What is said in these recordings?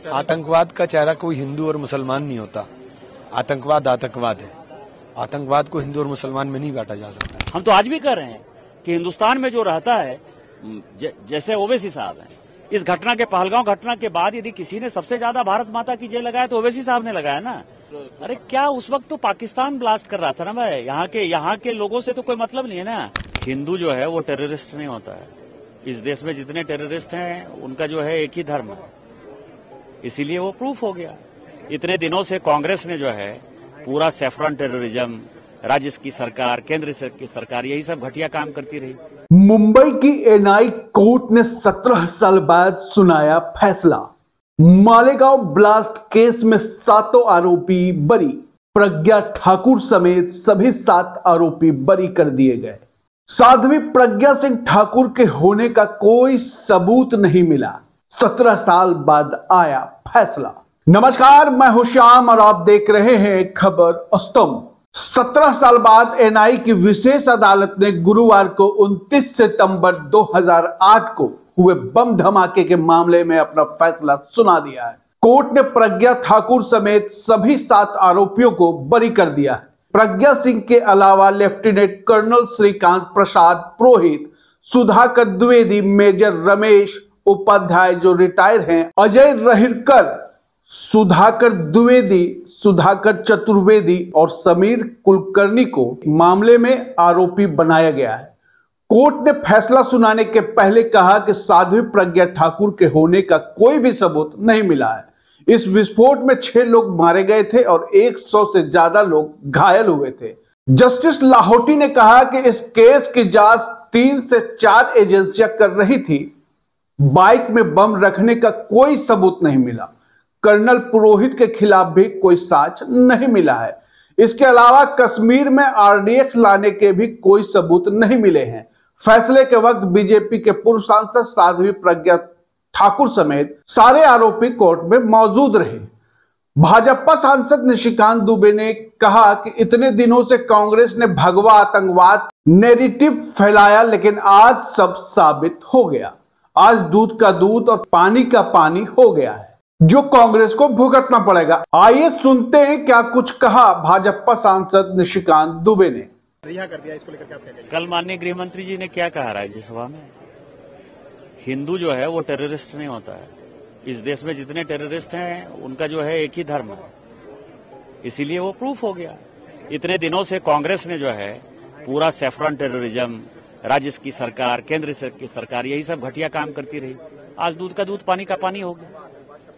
आतंकवाद का चेहरा कोई हिंदू और मुसलमान नहीं होता। आतंकवाद आतंकवाद है। आतंकवाद को हिंदू और मुसलमान में नहीं बांटा जा सकता। हम तो आज भी कह रहे हैं कि हिंदुस्तान में जो रहता है, जैसे ओवैसी साहब हैं, इस घटना के पहलगांव घटना के बाद यदि किसी ने सबसे ज्यादा भारत माता की जय लगाया तो ओवैसी साहब ने लगाया ना। अरे क्या उस वक्त तो पाकिस्तान ब्लास्ट कर रहा था ना भाई। यहाँ के लोगों से तो कोई मतलब नहीं है ना। हिंदू जो है वो टेररिस्ट नहीं होता है। इस देश में जितने टेररिस्ट हैं उनका जो है एक ही धर्म है, इसीलिए वो प्रूफ हो गया। इतने दिनों से कांग्रेस ने जो है पूरा सैफरन टेररिज्म, राज्य की सरकार, केंद्र की सरकार, यही सब घटिया काम करती रही। मुंबई की एनआई कोर्ट ने 17 साल बाद सुनाया फैसला। मालेगांव ब्लास्ट केस में 7 आरोपी बरी, प्रज्ञा ठाकुर समेत सभी 7 आरोपी बरी कर दिए गए। साध्वी प्रज्ञा सिंह ठाकुर के होने का कोई सबूत नहीं मिला। 17 साल बाद आया फैसला। नमस्कार, मैं हूं श्याम और आप देख रहे हैं खबर स्तंभ। 17 साल बाद एनआई की विशेष अदालत ने गुरुवार को 29 सितंबर 2008 को हुए बम धमाके के मामले में अपना फैसला सुना दिया है। कोर्ट ने प्रज्ञा ठाकुर समेत सभी 7 आरोपियों को बरी कर दिया है। प्रज्ञा सिंह के अलावा lieutenant colonel Shrikant Prasad Purohit, Sudhakar Dwivedi, major Ramesh Upadhyay जो रिटायर हैं, अजय रहिरकर, सुधाकर द्विवेदी, सुधाकर चतुर्वेदी और समीर कुलकर्णी को मामले में आरोपी बनाया गया है। कोर्ट ने फैसला सुनाने के पहले कहा कि साध्वी प्रज्ञा ठाकुर के होने का कोई भी सबूत नहीं मिला है। इस विस्फोट में 6 लोग मारे गए थे और 100 से ज्यादा लोग घायल हुए थे। जस्टिस लाहौटी ने कहा कि इस केस की जांच 3 से 4 एजेंसियां कर रही थी। बाइक में बम रखने का कोई सबूत नहीं मिला। कर्नल पुरोहित के खिलाफ भी कोई साक्ष्य नहीं मिला है। इसके अलावा कश्मीर में आरडीएक्स लाने के भी कोई सबूत नहीं मिले हैं। फैसले के वक्त बीजेपी के पूर्व सांसद साध्वी प्रज्ञा ठाकुर समेत सारे आरोपी कोर्ट में मौजूद रहे। भाजपा सांसद निशिकांत दुबे ने कहा कि इतने दिनों से कांग्रेस ने भगवा आतंकवाद नैरेटिव फैलाया, लेकिन आज सब साबित हो गया। आज दूध का दूध और पानी का पानी हो गया है, जो कांग्रेस को भुगतना पड़ेगा। आइए सुनते हैं क्या कुछ कहा भाजपा सांसद निशिकांत दुबे ने। रिहा कर दिया, इसको लेकर क्या कहेंगे? कल माननीय गृह मंत्री जी ने क्या कहा राज्यसभा में, हिंदू जो है वो टेररिस्ट नहीं होता है। इस देश में जितने टेररिस्ट हैं उनका जो है एक ही धर्म है, इसीलिए वो प्रूफ हो गया। इतने दिनों से कांग्रेस ने जो है पूरा सैफरन टेररिज्म, राज्य की सरकार, केंद्र की सरकार, यही सब घटिया काम करती रही। आज दूध का दूध पानी का पानी हो गया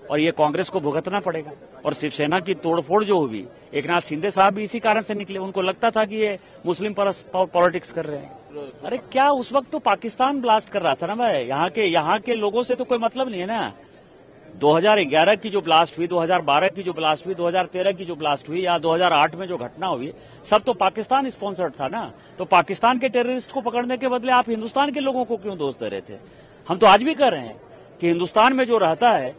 और ये कांग्रेस को भुगतना पड़ेगा। और शिवसेना की तोड़फोड़ जो हुई, एकनाथ शिंदे साहब भी इसी कारण से निकले। उनको लगता था कि ये मुस्लिम पॉलिटिक्स कर रहे हैं। अरे क्या उस वक्त तो पाकिस्तान ब्लास्ट कर रहा था ना भाई। यहाँ के लोगों से तो कोई मतलब नहीं है ना। 2011 की जो ब्लास्ट हुई, 2012 की जो ब्लास्ट हुई, 2013 की जो ब्लास्ट हुई या 2008 में जो घटना हुई, सब तो पाकिस्तान स्पॉन्सर्ड था ना। तो पाकिस्तान के टेररिस्ट को पकड़ने के बदले आप हिंदुस्तान के लोगों को क्यों दोष दे रहे थे? हम तो आज भी कह रहे हैं कि हिंदुस्तान में जो रहता है,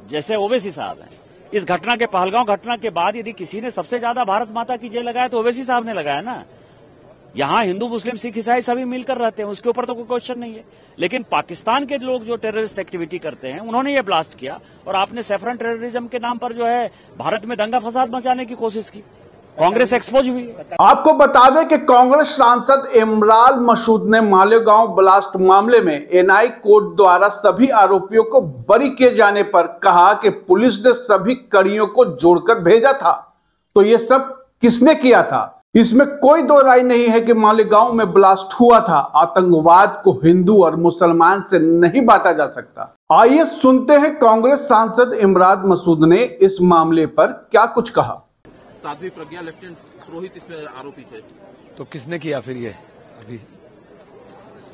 जैसे ओवैसी साहब हैं, इस घटना के पहलगांव घटना के बाद यदि किसी ने सबसे ज्यादा भारत माता की जय लगाया तो ओवैसी साहब ने लगाया ना। यहाँ हिंदू, मुस्लिम, सिख, ईसाई सभी मिलकर रहते हैं, उसके ऊपर तो कोई क्वेश्चन नहीं है। लेकिन पाकिस्तान के लोग जो टेररिस्ट एक्टिविटी करते हैं, उन्होंने ये ब्लास्ट किया और आपने सैफरन टेररिज्म के नाम पर जो है भारत में दंगा फसाद मचाने की कोशिश की। कांग्रेस एक्सपोज हुई। आपको बता दें कि कांग्रेस सांसद इमरान मसूद ने मालेगांव ब्लास्ट मामले में एनआई कोर्ट द्वारा सभी आरोपियों को बरी किए जाने पर कहा कि पुलिस ने सभी कड़ियों को जोड़कर भेजा था। तो ये सब किसने किया था? इसमें कोई दो राय नहीं है कि मालेगांव में ब्लास्ट हुआ था। आतंकवाद को हिंदू और मुसलमान से नहीं बांटा जा सकता। आइए सुनते हैं कांग्रेस सांसद इमरान मसूद ने इस मामले पर क्या कुछ कहा। साध्वी प्रज्ञा, लेफ्टिनेंट पुरोहित इसमें आरोपी थे। तो किसने किया फिर ये? अभी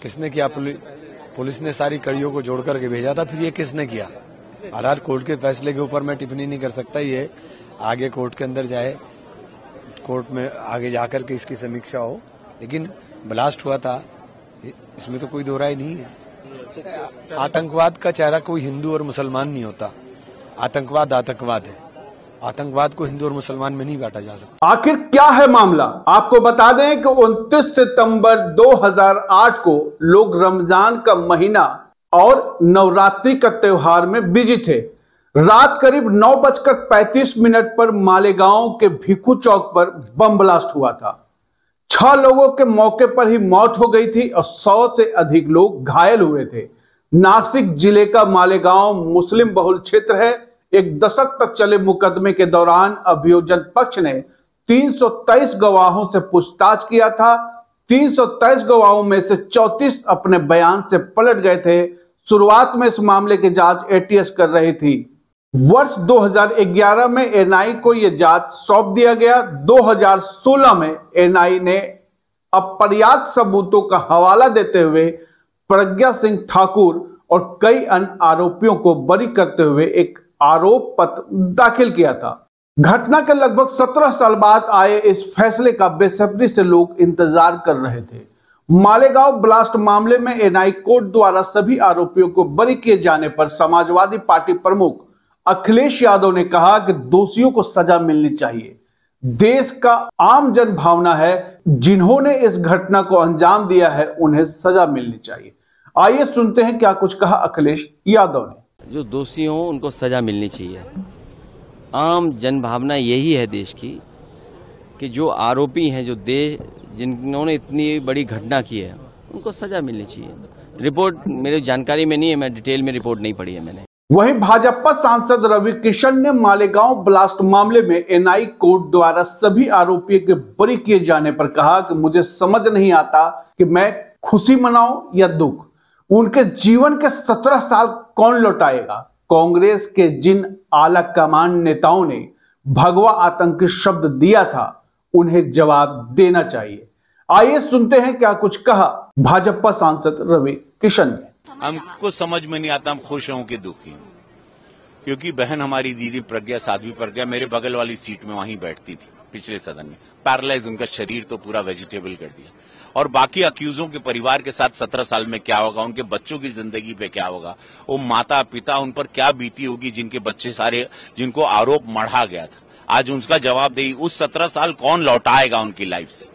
किसने किया? पुलिस ने सारी कड़ियों को जोड़ करके भेजा था। फिर ये किसने किया? आर कोर्ट के फैसले के ऊपर मैं टिप्पणी नहीं कर सकता। ये आगे कोर्ट के अंदर जाए, कोर्ट में आगे जाकर के इसकी समीक्षा हो। लेकिन ब्लास्ट हुआ था, इसमें तो कोई दो राय नहीं है। आतंकवाद का चेहरा कोई हिंदू और मुसलमान नहीं होता। आतंकवाद आतंकवाद है। आतंकवाद को हिंदू और मुसलमान में नहीं बांटा जा सकता। आखिर क्या है मामला? आपको बता दें कि 29 सितंबर 2008 को लोग रमजान का महीना और नवरात्रि का त्योहार में बिजी थे। रात करीब 9:35 पर मालेगांव के भिखू चौक पर बम ब्लास्ट हुआ था। 6 लोगों के मौके पर ही मौत हो गई थी और 100 से अधिक लोग घायल हुए थे। नासिक जिले का मालेगांव मुस्लिम बहुल क्षेत्र है। एक दशक तक चले मुकदमे के दौरान अभियोजन पक्ष ने 323 गवाहों से पूछताछ किया था। 323 गवाहों में से 34 अपने बयान से पलट गए थे। शुरुआत में इस मामले की जांच एटीएस कर रही थी। वर्ष 2011 में एनआई को यह जांच सौंप दिया गया। 2016 में एनआई ने अपर्याप्त सबूतों का हवाला देते हुए प्रज्ञा सिंह ठाकुर और कई अन्य आरोपियों को बरी करते हुए एक आरोप पत्र दाखिल किया था। घटना के लगभग 17 साल बाद आए इस फैसले का बेसब्री से लोग इंतजार कर रहे थे। मालेगांव ब्लास्ट मामले में एनआई कोर्ट द्वारा सभी आरोपियों को बरी किए जाने पर समाजवादी पार्टी प्रमुख अखिलेश यादव ने कहा कि दोषियों को सजा मिलनी चाहिए। देश का आम जन भावना है, जिन्होंने इस घटना को अंजाम दिया है उन्हें सजा मिलनी चाहिए। आइए सुनते हैं क्या कुछ कहा अखिलेश यादव ने। जो दोषी हों उनको सजा मिलनी चाहिए। आम जन भावना यही है देश की कि जो आरोपी हैं, जो जिन्होंने इतनी बड़ी घटना की है, उनको सजा मिलनी चाहिए। रिपोर्ट मेरी जानकारी में नहीं है, मैं डिटेल में रिपोर्ट नहीं पढ़ी है मैंने। वहीं भाजपा सांसद रवि किशन ने मालेगांव ब्लास्ट मामले में एनआई कोर्ट द्वारा सभी आरोपियों के बरी किए जाने पर कहा कि मुझे समझ नहीं आता कि मैं खुशी मनाऊं या दुख। उनके जीवन के 17 साल कौन लौटाएगा। कांग्रेस के जिन आला कमान नेताओं ने भगवा आतंकी शब्द दिया था, उन्हें जवाब देना चाहिए। आइए सुनते हैं क्या कुछ कहा भाजपा सांसद रवि किशन ने। हमको समझ में नहीं आता, हम खुश हों कि दुखी हों, क्योंकि बहन हमारी दीदी प्रज्ञा, साध्वी प्रज्ञा मेरे बगल वाली सीट में वहीं बैठती थी पिछले सदन में। पैरालाइज उनका शरीर तो पूरा वेजिटेबल कर दिया। और बाकी अक्यूजों के परिवार के साथ 17 साल में क्या होगा, उनके बच्चों की जिंदगी पे क्या होगा, वो माता पिता उन पर क्या बीती होगी जिनके बच्चे सारे, जिनको आरोप मढ़ा गया था, आज उनका जवाबदेही उस 17 साल कौन लौटाएगा उनकी लाइफ से।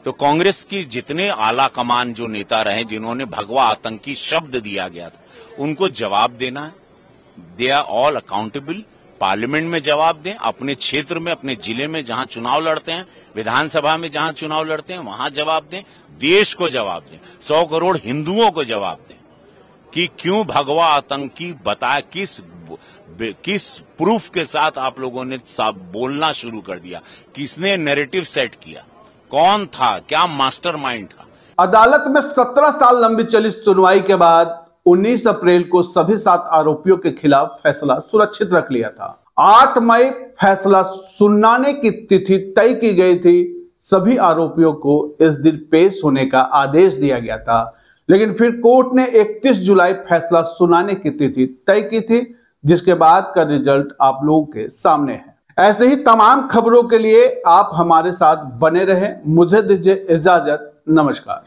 तो कांग्रेस की जितने आला कमान जो नेता रहे, जिन्होंने भगवा आतंकी शब्द दिया गया था, उनको जवाब देना है। They are all accountable. Parliament में जवाब दें, अपने क्षेत्र में, अपने जिले में जहां चुनाव लड़ते हैं, विधानसभा में जहां चुनाव लड़ते हैं, वहां जवाब दें। देश को जवाब दें, 100 करोड़ हिंदुओं को जवाब दें कि क्यों भगवा आतंकी बताया, किस प्रूफ के साथ आप लोगों ने बोलना शुरू कर दिया, किसने नैरेटिव सेट किया, कौन था, क्या मास्टरमाइंड था। अदालत में 17 साल लंबी चली सुनवाई के बाद 19 अप्रैल को सभी 7 आरोपियों के खिलाफ फैसला सुरक्षित रख लिया था। 8 मई फैसला सुनाने की तिथि तय की गई थी। सभी आरोपियों को इस दिन पेश होने का आदेश दिया गया था, लेकिन फिर कोर्ट ने 31 जुलाई फैसला सुनाने की तिथि तय की थी, जिसके बाद का रिजल्ट आप लोगों के सामने है। ऐसे ही तमाम खबरों के लिए आप हमारे साथ बने रहें। मुझे दीजिए इजाजत। नमस्कार।